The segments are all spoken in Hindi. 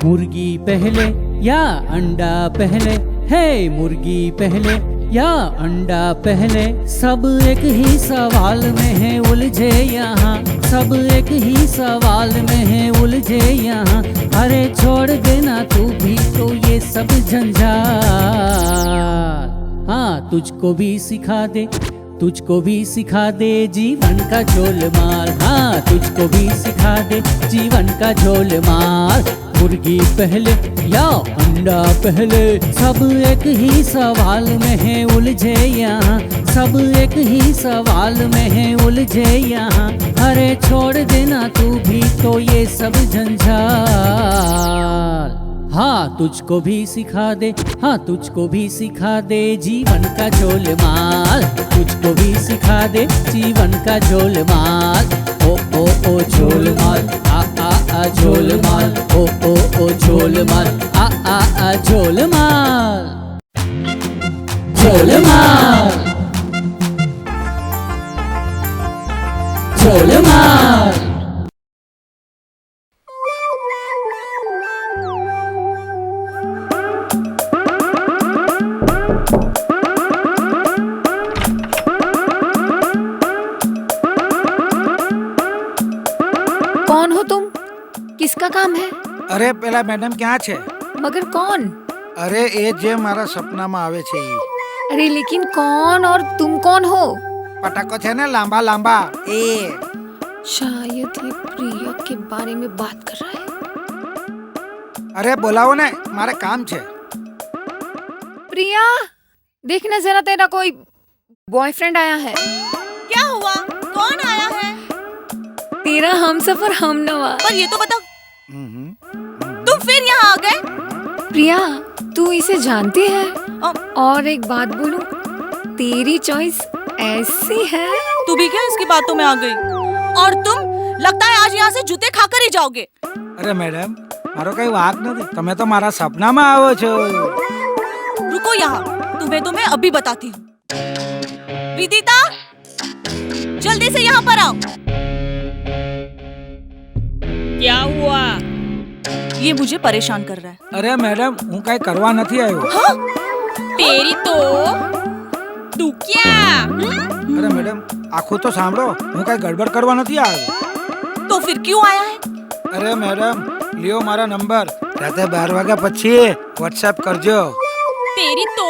मुर्गी पहले या अंडा पहले, है मुर्गी पहले या अंडा पहले। सब एक ही सवाल में है उलझे यहाँ, सब एक ही सवाल में है उलझे यहाँ। अरे छोड़ देना तू भी तो ये सब झंझाट। हाँ तुझको भी सिखा दे, तुझको भी सिखा दे जीवन का झोलमाल। हाँ तुझको भी सिखा दे जीवन का झोलमाल। मुर्गी पहले या अंडा पहले, सब एक ही सवाल में है उलझे यहाँ, सब एक ही सवाल में है उलझे यहाँ। अरे छोड़ देना तू भी तो ये सब झंझाट। हाँ तुझको भी सिखा दे, हाँ तुझको भी सिखा दे जीवन का झोलमाल। तुझको भी सिखा दे जीवन का झोलमाल। ओ झोलमाल, आ झोलमाल। ओ झोलमाल, आ झोलमाल। झोलमाल, झोलमाल। कौन हो तुम? किसका काम है? अरे પેલા મેડમ ક્યાં છે? मगर कौन? અરે એ જે મારા સપનામાં આવે છે ઈ. अरे लेकिन कौन और तुम कौन हो? પટાકો છે ને લાંબા લાંબા એ. शायद ये प्रिया के बारे में बात कर रहा है। અરે બોલાવો ને, મારે કામ છે। प्रिया देखना जरा, तेरा कोई बॉयफ्रेंड आया है। क्या हुआ? कौन आया है? तेरा हमसफर हमनवा। पर ये तो बता, तुम फिर यहाँ आ गए? प्रिया तू इसे जानती है? और एक बात बोलूं, तेरी चॉइस ऐसी है। तू भी क्या इसकी बातों में आ गई? और तुम लगता है आज यहाँ से जूते खाकर ही जाओगे। અરે મેડમ મારો કઈ વાંક નથી, તમે તો મારા સપનામાં આવો છો। रुको यहाँ, तुम्हें तो मैं अभी बताती हूँ। विदिता जल्दी से यहाँ पर आओ। क्या हुआ? ये मुझे परेशान कर रहा है। અરે મેડમ હું કઈ કરવા નથી આવ્યો। हाँ? तेरी तो तू क्या? અરે મેડમ આખું તો સાંભળો, હું કઈ ગડબડ કરવા નથી આવ્યો। तो फिर क्यों आया है? અરે મેડમ લ્યો મારા નંબર, રાતે 12 વાગ્યા પછી વોટ્સએપ કરજો। तेरी तो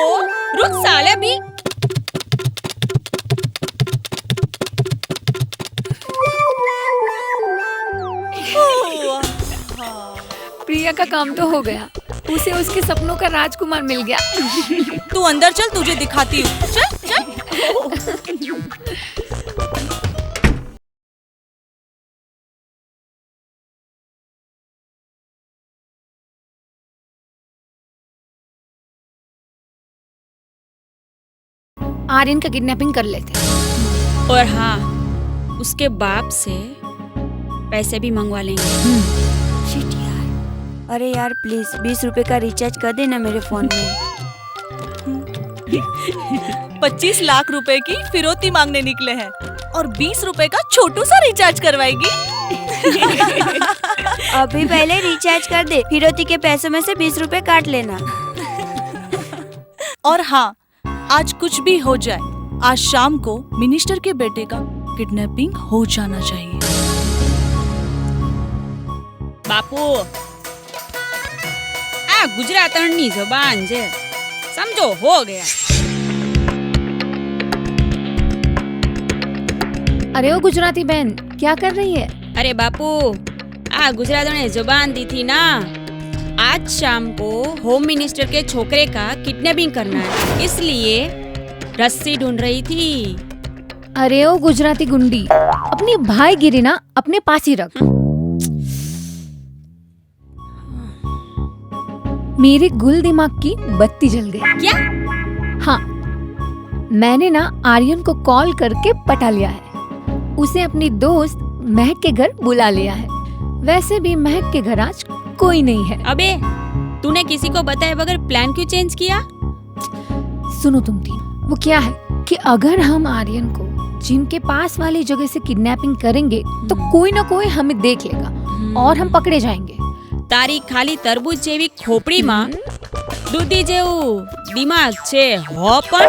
रुक साले भी। प्रिया का काम तो हो गया, उसे उसके सपनों का राजकुमार मिल गया। तू अंदर चल, तुझे दिखाती हूँ। चल चल। आर्यन का किडनैपिंग कर लेते हैं। और हाँ, उसके बाप से पैसे भी मंगवा लेंगे। शिट यार, अरे यार प्लीज 20 रुपए का रिचार्ज कर देना मेरे फोन में। 25 लाख रुपए की फिरौती मांगने निकले हैं और 20 रुपए का छोटू सा रिचार्ज करवाएगी। अभी पहले रिचार्ज कर दे, फिरौती के पैसों में से 20 रुपए काट लेना। और हाँ, आज कुछ भी हो जाए, आज शाम को मिनिस्टर के बेटे का किडनैपिंग हो जाना चाहिए। बापू आ गुजरातनी जबान છે, समझो हो गया। अरे ओ गुजराती बहन, क्या कर रही है? अरे बापू आ गुजरातने जबान दी थी ना, आज शाम को होम मिनिस्टर के छोकरे का किडनैपिंग करना है, इसलिए रस्सी ढूंढ रही थी। अरे ओ गुजराती गुंडी, अपनी भाई गिरी ना अपने पास ही रख। मेरे गुल दिमाग की बत्ती जल गई। क्या? हाँ, मैंने ना आर्यन को कॉल करके पटा लिया है। उसे अपनी दोस्त महक के घर बुला लिया है। वैसे भी महक के घर आज कोई नहीं है। अबे तूने किसी को बताए बगैर प्लान क्यों चेंज किया? सुनो तुम तीन, वो क्या है कि अगर हम आर्यन को जिम के पास वाली जगह से किडनैपिंग करेंगे तो कोई ना कोई हमें देख लेगा और हम पकड़े जाएंगे। તારી ખાલી તરબૂચ જેવી ખોપડીમાં દૂધી જેવું દિમાગ છે હો પણ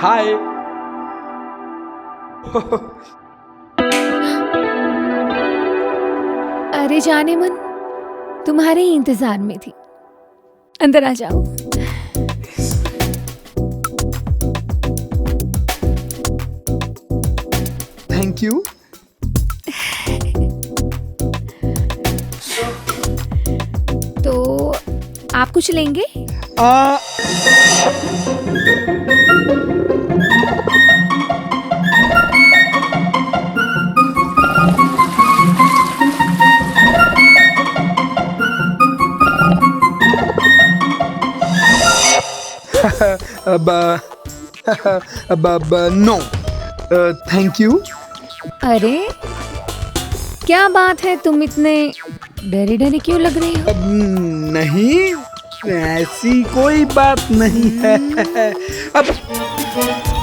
हाय अरे जाने मन, तुम्हारे ही इंतजार में थी। अंदर आ जाओ। Thank you. तो आप कुछ लेंगे? No thank you. अरे क्या बात है, तुम इतने डरे डरे क्यों लग रहे हो? नहीं, ऐसी कोई बात नहीं है। अब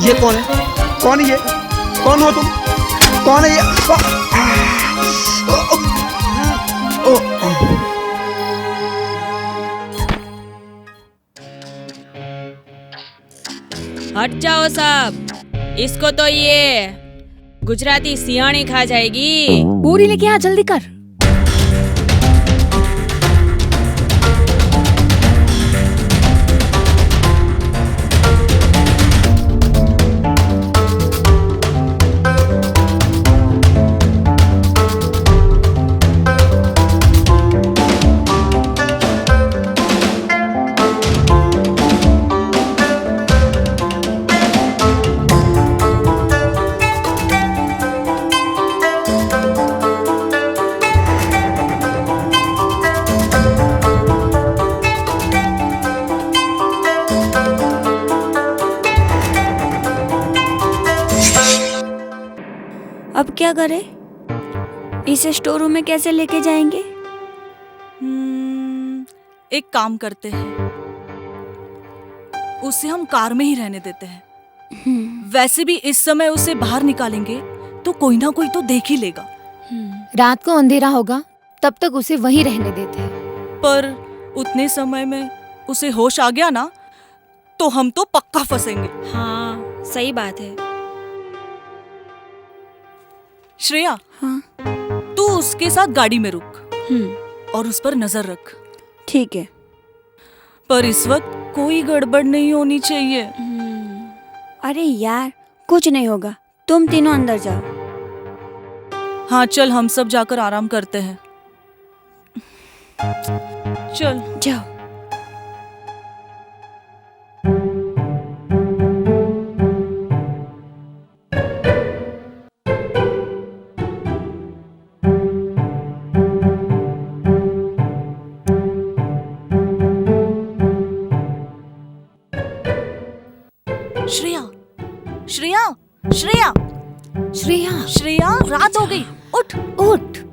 ये कौन है? कौन है ये? कौन हो तुम? कौन है ये? हट जाओ सब, इसको तो ये गुजराती सियाणी खा जाएगी। पूरी लेके आ, जल्दी कर। अब क्या करें? इसे स्टोर रूम में कैसे लेके जाएंगे? एक काम करते हैं, उसे हम कार में ही रहने देते हैं। वैसे भी इस समय उसे बाहर निकालेंगे तो कोई ना कोई तो देख ही लेगा। रात को अंधेरा होगा, तब तक उसे वहीं रहने देते हैं। पर उतने समय में उसे होश आ गया ना, तो हम तो पक्का फंसेंगे। हाँ सही बात है। श्रेया, हाँ तू उसके साथ गाड़ी में रुक और उस पर नजर रख। ठीक है। पर इस वक्त कोई गड़बड़ नहीं होनी चाहिए। अरे यार, कुछ नहीं होगा, तुम तीनों अंदर जाओ। हाँ चल, हम सब जाकर आराम करते हैं। चल जाओ। श्रेया, श्रेया, श्रेया, श्रेया, श्रेया, रात हो गई, उठ उठ।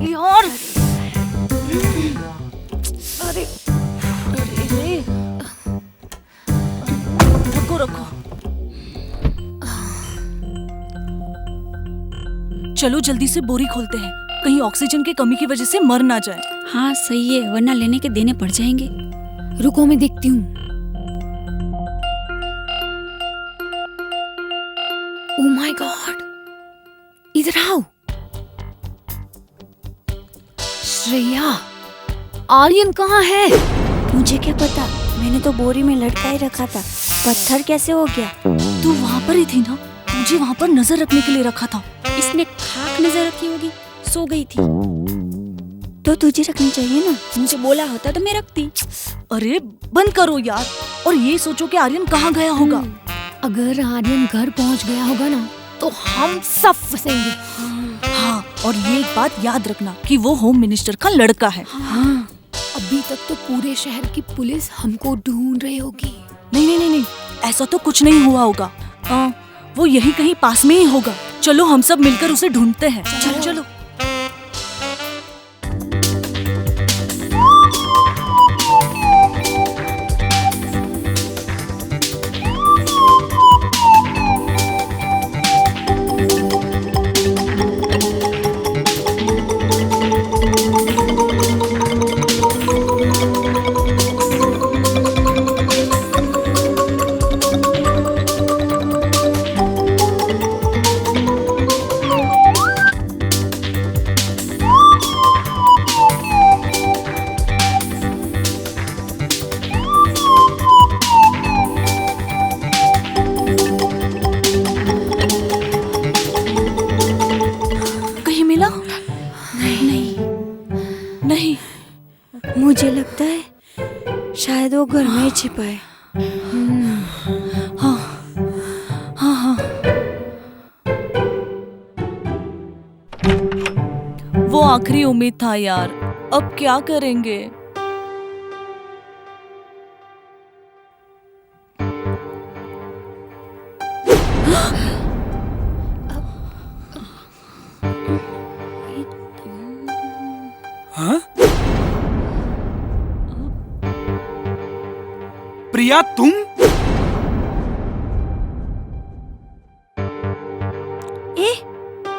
यार, रखो रखो। चलो जल्दी से बोरी खोलते हैं, कहीं ऑक्सीजन की कमी की वजह से मर ना जाए। हाँ सही है, वरना लेने के देने पड़ जाएंगे। रुको, मैं देखती हूँ। ओह माय गॉड, इधर आओ। श्रेया, आर्यन कहाँ है? मुझे क्या पता, मैंने तो बोरी में लटका ही रखा था। पत्थर कैसे हो गया? तू वहाँ पर ही थी ना, मुझे वहाँ पर नजर रखने के लिए रखा था। इसने खाक नजर रखी होगी, सो गई थी। तो तुझे रखनी चाहिए ना। मुझे बोला होता तो मैं रखती। अरे बंद करो यार। और ये सोचो कि आर्यन कहाँ गया होगा। अगर आर्यन घर पहुंच गया होगा ना तो हम सब फंसेंगे। हाँ, और ये एक बात याद रखना कि वो होम मिनिस्टर का लड़का है। हाँ, अभी तक तो पूरे शहर की पुलिस हमको ढूंढ रही होगी। नहीं नहीं नहीं नहीं, ऐसा तो कुछ नहीं हुआ होगा। वो यही कहीं पास में ही होगा। चलो हम सब मिलकर उसे ढूंढते हैं। चलो चलो। नहीं, मुझे लगता है शायद वो घर में छिपा है। हाँ हाँ हाँ, वो आखिरी उम्मीद था यार। अब क्या करेंगे? हाँ? प्रिया तुम?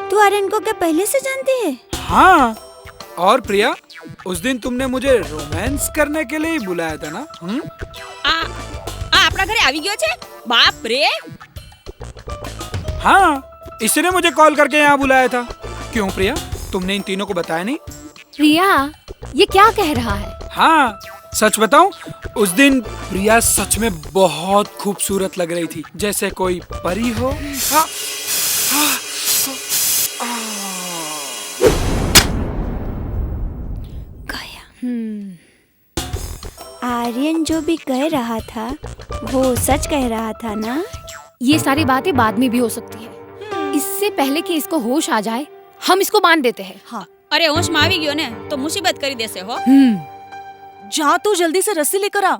तू आर्यन को क्या पहले से जानती है? हाँ। और प्रिया, उस दिन तुमने मुझे रोमांस करने के लिए ही बुलाया था ना? आपना घरे આવી ગયો છે? बाप रे। हाँ, इसने मुझे कॉल करके यहाँ बुलाया था। क्यों प्रिया, तुमने इन तीनों को बताया नहीं? प्रिया, ये क्या कह रहा है? हाँ, सच बताऊं, उस दिन प्रिया सच में बहुत खूबसूरत लग रही थी, जैसे कोई परी हो। हाँ, हाँ, आर्यन जो भी कह रहा था वो सच कह रहा था ना? ये सारी बातें बाद में भी हो सकती है। इससे पहले कि इसको होश आ जाए, हम इसको बांध देते हैं। हाँ, अरे होश में આવી ગયો ને તો મુસીબત કરી દેશે હો। जा तू जल्दी से रस्सी लेकर आ।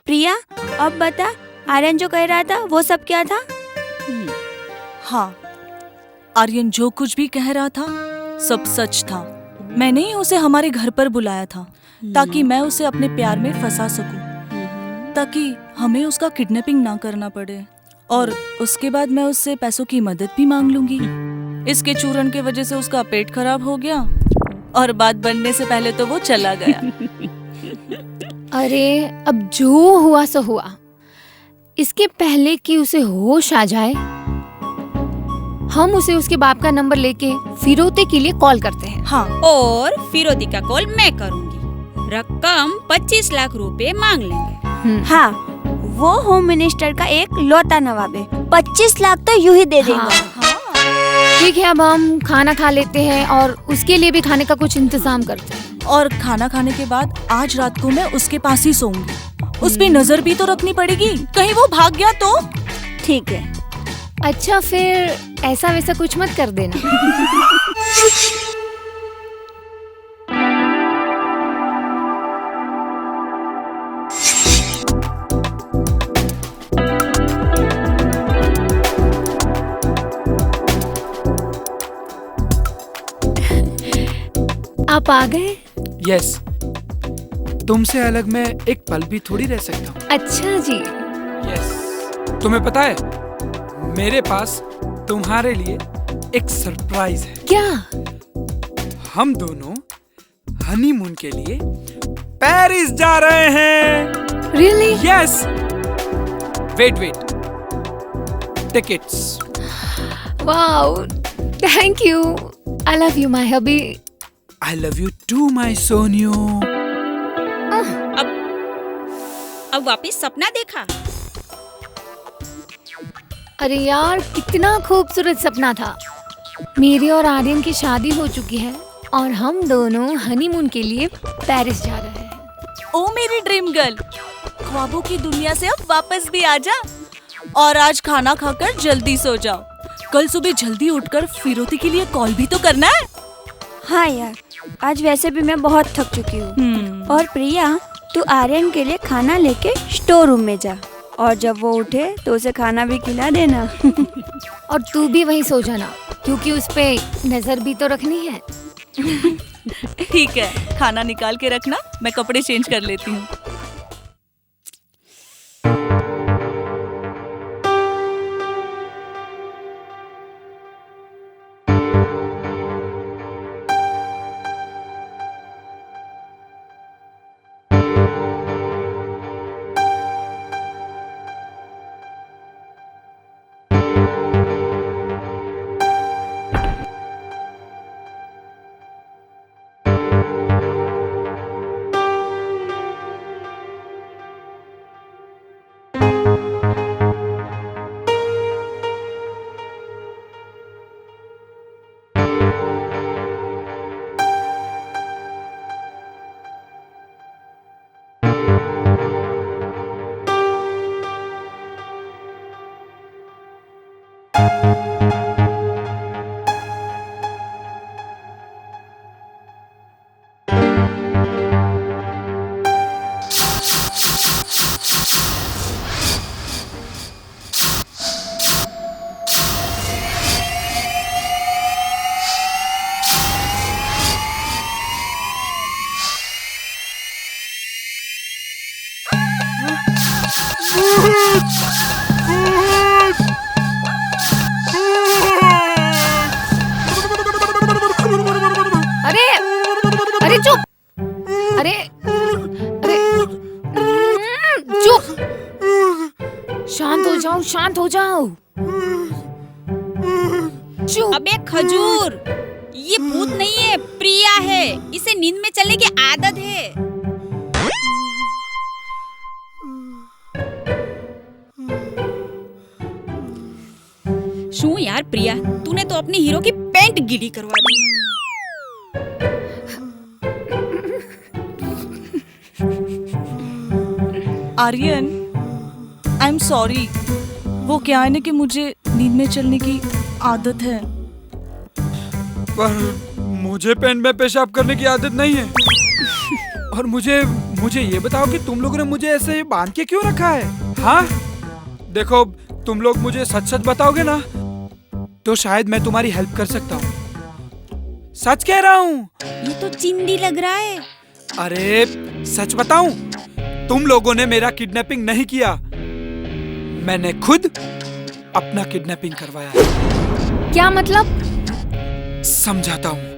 प्रिया, अब बता, आर्यन जो कह रहा था वो सब क्या था? हाँ, आर्यन जो कुछ भी कह रहा था सब सच था। मैंने ही उसे हमारे घर पर बुलाया था ताकि मैं उसे अपने प्यार में फंसा सकूं, ताकि हमें उसका किडनैपिंग ना करना पड़े। और उसके बाद मैं उससे पैसों की मदद भी मांग लूंगी। इसके चूरन के वजह से उसका पेट खराब हो गया और बात बनने से पहले तो वो चला गया। अरे अब जो हुआ सो हुआ। इसके पहले कि उसे होश आ जाए, हम उसे उसके बाप का नंबर लेके फिरौती के लिए कॉल करते हैं। हाँ, और फिरौती का कॉल मैं करूंगी। रकम 25 लाख रुपए मांग लेंगे। हाँ, वो होम मिनिस्टर का एक लौता नवाब है। 25 लाख तो यूं ही दे देगा। ठीक है, अब हम खाना खा लेते हैं और उसके लिए भी खाने का कुछ इंतजाम करते हैं। और खाना खाने के बाद आज रात को मैं उसके पास ही सोऊंगी। उस पे नजर भी तो रखनी पड़ेगी, कहीं वो भाग गया तो। ठीक है। अच्छा, फिर ऐसा वैसा कुछ मत कर देना। आप आ गए? यस, तुमसे अलग मैं एक पल भी थोड़ी रह सकता हूँ। अच्छा जी। यस, तुम्हें पता है, मेरे पास तुम्हारे लिए एक सरप्राइज है। क्या? हम दोनों हनीमून के लिए पेरिस जा रहे हैं। Really? Yes. Wait wait, tickets. Wow, thank you. I love you my hubby. I love you too, my Sonyo. अब वापिस सपना देखा। अरे यार, कितना खूबसूरत सपना था। मेरी और आर्यन की शादी हो चुकी है और हम दोनों हनीमून के लिए पेरिस जा रहे हैं। ओ मेरी ड्रीम गर्ल, ख्वाबों की दुनिया से अब वापस भी आ जा और आज खाना खाकर जल्दी सो जाओ। कल सुबह जल्दी उठकर फिरोती के लिए कॉल भी तो करना है। हाँ यार, आज वैसे भी मैं बहुत थक चुकी हूँ। और प्रिया, तू आर्यन के लिए खाना लेके स्टोर रूम में जा और जब वो उठे तो उसे खाना भी खिला देना। और तू भी वहीं सो जाना, क्योंकि उस पे नजर भी तो रखनी है। ठीक है, खाना निकाल के रखना, मैं कपड़े चेंज कर लेती हूँ। अरे चुप! अरे अरे चुप! शांत हो जाओ, शांत हो जाओ। चुप! अबे खजूर, ये भूत नहीं है, प्रिया है। इसे नींद में चलने की आदत है। शू यार प्रिया, तूने तो अपनी हीरो की पैंट गीली करवा दी। Aryan, I am sorry. वो क्या है ना कि मुझे नींद में चलने की आदत है। पर मुझे पेन में पेशाब करने की आदत नहीं है। और मुझे ये बताओ कि तुम लोगों ने मुझे ऐसे बांध के क्यों रखा है? हाँ, देखो, तुम लोग मुझे सच सच बताओगे ना तो शायद मैं तुम्हारी हेल्प कर सकता हूँ। सच कह रहा हूँ। ये तो चिंदी लग रहा है। अरे सच बताऊं, तुम लोगों ने मेरा किडनैपिंग नहीं किया, मैंने खुद अपना किडनैपिंग करवाया है। क्या मतलब? समझाता हूँ।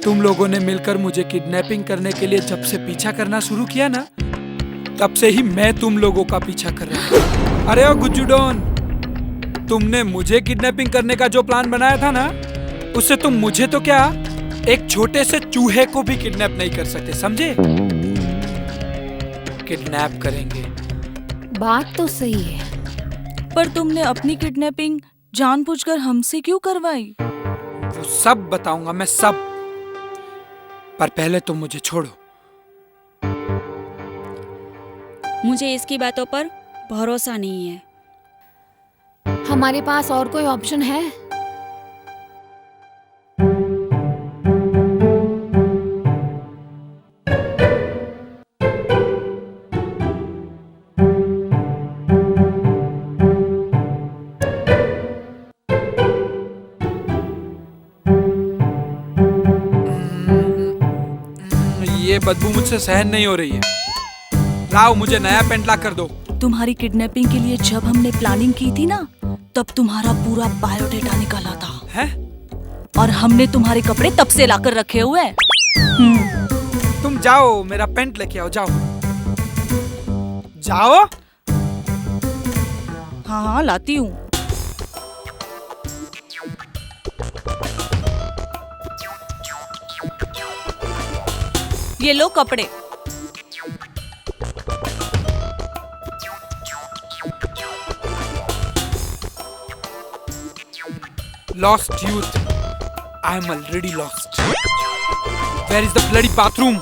तुम लोगों ने मिलकर मुझे किडनैपिंग करने के लिए जब से पीछा करना शुरू किया ना, तब से ही मैं तुम लोगों का पीछा कर रहा हूँ। अरे ओ गुज्जू डॉन, तुमने मुझे किडनैपिंग करने का जो प्लान बनाया था ना, उससे तुम मुझे तो क्या, एक छोटे से चूहे को भी किडनैप नहीं कर सकते, समझे? किडनैप करेंगे। बात तो सही है, पर तुमने अपनी किडनैपिंग जानबूझकर हमसे क्यों करवाई? वो सब बताऊंगा मैं, सब। पर पहले तुम मुझे छोड़ो। मुझे इसकी बातों पर भरोसा नहीं है। हमारे पास और कोई ऑप्शन है? ये बदबू मुझसे सहन नहीं हो रही है। लाओ, मुझे नया पेंट ला कर दो। तुम्हारी किडनैपिंग के लिए जब हमने प्लानिंग की थी ना, तब तुम्हारा पूरा बायोडेटा निकाला था। हैं? और हमने तुम्हारे कपड़े तब से लाकर रखे हुए हैं। तुम जाओ, मेरा पेंट लेके आओ, जाओ जाओ। हाँ हाँ लाती हूँ। ये लो कपड़े। Lost youth. I am already lost. Where is the bloody bathroom?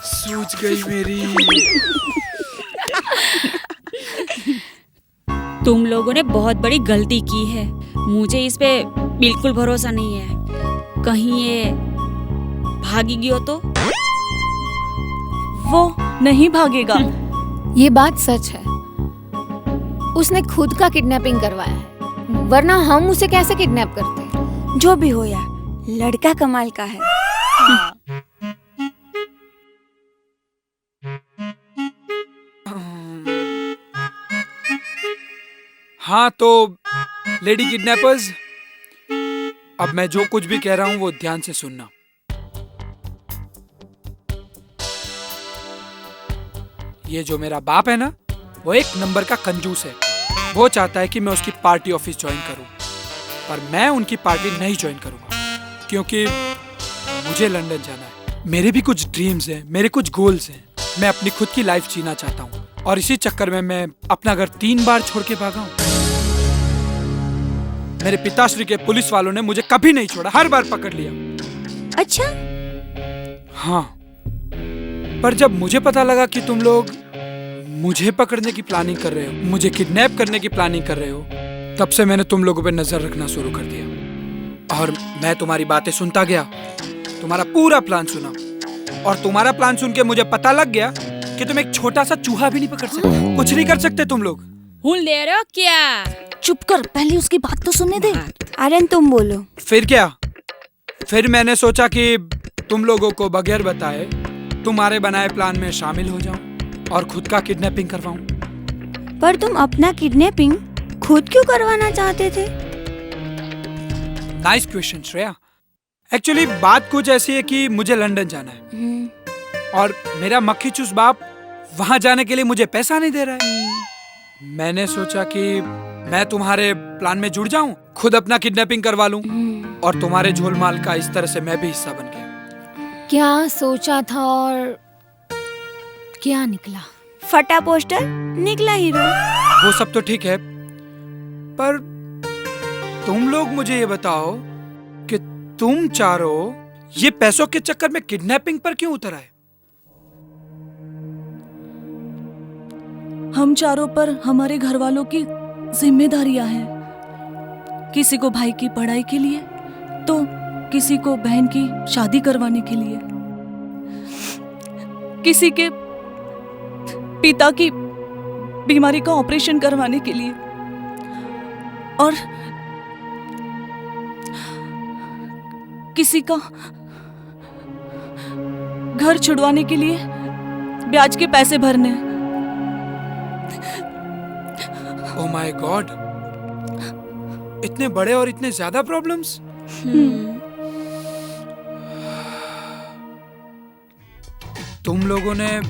सूझ गई मेरी। तुम लोगों ने बहुत बड़ी गलती की है। मुझे इस पे बिल्कुल भरोसा नहीं है। कहीं ये भागी हो तो? वो नहीं भागेगा। ये बात सच है, उसने खुद का किडनैपिंग करवाया है, वरना हम उसे कैसे किडनैप करते। जो भी हो यार, लड़का कमाल का है। हाँ तो लेडी किडनैपर्स, अब मैं जो कुछ भी कह रहा हूं वो ध्यान से सुनना। ये जो मेरा बाप है ना, वो एक नंबर का कंजूस है। वो चाहता है कि मैं उसकी पार्टी ऑफिस ज्वाइन करूं, पर मैं उनकी पार्टी नहीं ज्वाइन करूंगा क्योंकि मुझे लंदन जाना है। मेरे भी कुछ ड्रीम्स हैं, मेरे कुछ गोल्स हैं। मैं अपनी खुद की लाइफ जीना चाहता हूँ और इसी चक्कर में मैं अपना घर 3 बार छोड़ के भागा हूँ। मेरे पिताश्री के पुलिस वालों ने मुझे कभी नहीं छोड़ा, हर बार पकड़ लिया। अच्छा? हाँ, पर जब मुझे पता लगा कि तुम लोग मुझे पकड़ने की प्लानिंग कर रहे हो, मुझे किडनैप करने की प्लानिंग कर रहे हो, तब से मैंने तुम लोगों पे नजर रखना शुरू कर दिया। और मैं तुम्हारी बातें सुनता गया, तुम्हारा पूरा प्लान सुना, और तुम्हारा प्लान सुन के मुझे पता लग गया कि तुम एक छोटा सा चूहा भी नहीं पकड़ सकते, कुछ नहीं कर सकते तुम लोग। हुल दे रहे हो क्या? चुप कर, पहले उसकी बात तो सुनने दे। आर्यन तुम बोलो। फिर क्या? फिर मैंने सोचा कि तुम लोगों को बगैर बताए तुम्हारे बनाए प्लान में शामिल हो जाऊं और खुद का किडनैपिंग करवाऊं। पर तुम अपना किडनैपिंग खुद क्यों करवाना चाहते थे? Nice question Shreya. एक्चुअली बात कुछ ऐसी है कि मुझे लंदन जाना है और मेरा मक्खी चूस बाप वहां जाने के लिए मुझे पैसा नहीं दे रहा है। मैंने सोचा कि मैं तुम्हारे प्लान में जुड़ जाऊं, खुद अपना किडनैपिंग करवा लूं और तुम्हारे झोलमाल का इस तरह से मैं भी हिस्सा बन गया। क्या सोचा था और क्या निकला? फटा पोस्टर निकला हीरो। वो सब तो ठीक है, पर तुम लोग मुझे ये बताओ कि तुम चारों ये पैसों के चक्कर में किडनैपिंग पर क्यों उतर आए? हम चारों पर हमारे घर वालों की जिम्मेदारियां हैं। किसी को भाई की पढ़ाई के लिए, तो किसी को बहन की शादी करवाने के लिए, किसी के पिता की बीमारी का ऑपरेशन करवाने के लिए, और किसी का घर छुड़वाने के लिए ब्याज के पैसे भरने। ओह माय गॉड, इतने बड़े और इतने ज्यादा प्रॉब्लम्स। तुम लोगों ने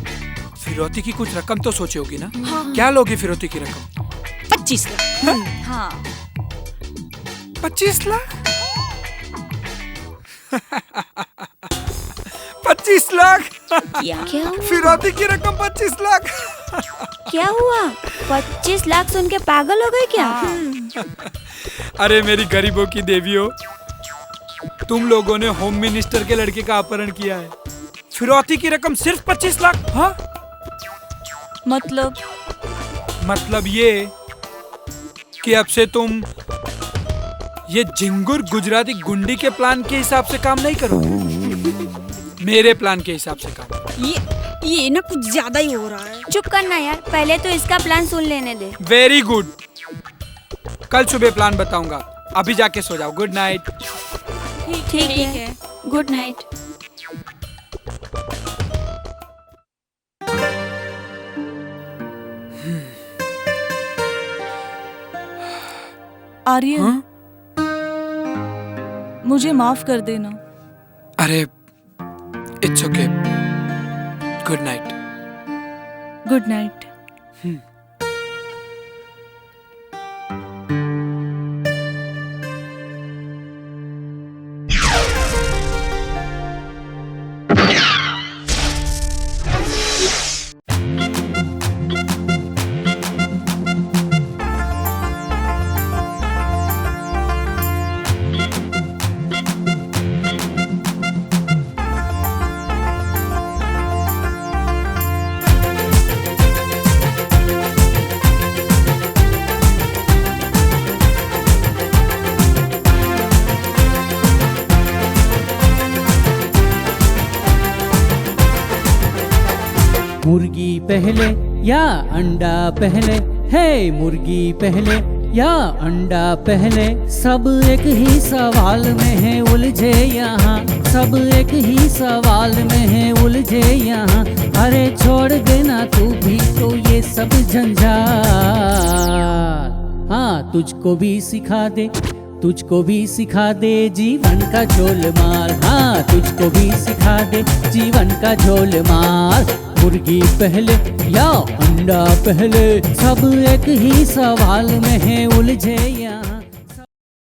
फिरौती की कुछ रकम तो सोची होगी ना? हाँ। क्या लोगी फिरौती की रकम? 25 लाख। हाँ 25 लाख? 25 लाख? क्या फिरौती की रकम 25 लाख? क्या हुआ? 25 लाख सुन के पागल हो गए क्या? अरे मेरी गरीबों की देवियों, तुम लोगों ने होम मिनिस्टर के लड़के का अपहरण किया है, फिरौती की रकम सिर्फ 25 लाख? हाँ, मतलब ये कि अब से तुम ये झिंगुर गुजराती गुंडी के प्लान के हिसाब से काम नहीं करोगे, मेरे प्लान के हिसाब से काम। ये ना कुछ ज्यादा ही हो रहा है। चुप करना यार, पहले तो इसका प्लान सुन लेने दे। वेरी गुड, कल सुबह प्लान बताऊंगा, अभी जाके सो जाओ। Good night. ठीक है, गुड नाइट। आर्यन, हाँ? मुझे माफ कर देना। अरे it's okay, good night. Good night. मुर्गी पहले या अंडा पहले, है मुर्गी पहले या अंडा पहले, सब एक ही सवाल में है उलझे यहाँ, सब एक ही सवाल में है उलझे यहाँ। अरे छोड़ देना तू भी तो ये सब झंझाट, हाँ तुझको भी सिखा दे, तुझको भी सिखा दे जीवन का झोलमाल, हाँ तुझको भी सिखा दे जीवन का झोलमाल। मुर्गी पहले या अंडा पहले, सब एक ही सवाल में है उलझे यहाँ।